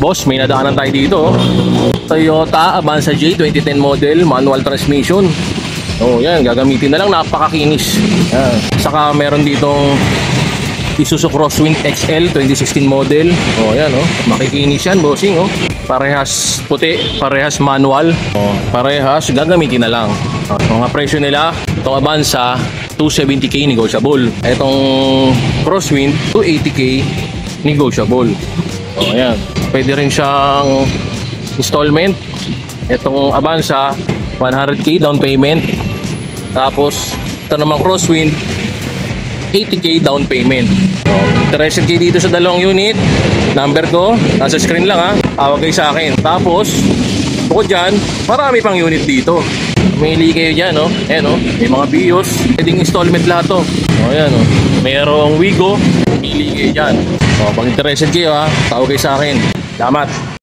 Boss, may nadaanan tayo dito. Toyota Avanza J 2010 model, manual transmission. Oh, yan, gagamitin na lang, napakakinis. Yan. Saka meron ditong Isuzu Crosswind XL 2016 model. Oh, yan, oh. Makikinis yan, bossing, oh. Parehas puti, parehas manual. Oh, parehas gagamitin na lang. Mga presyo nila, itong Avanza 270k negotiable. Itong Crosswind 280k negotiable. Oh, ayan. Pwede rin siyang installment. Itong Avanza 100k down payment. Tapos ito namang Crosswind 80k down payment. Oh, interested kayo dito sa dalawang unit, number ko nasa screen lang, ha. Tawag kayo sa akin. Tapos bukod dyan, marami pang unit dito. Mamili kayo dyan, no? Ayan, no? May mga Vios, pwedeng installment lahat to. O, ayan, no? Mayroong Wigo, pili kayo dyan. O, pag interested kayo, ha, tawag kayo sa akin. Salamat.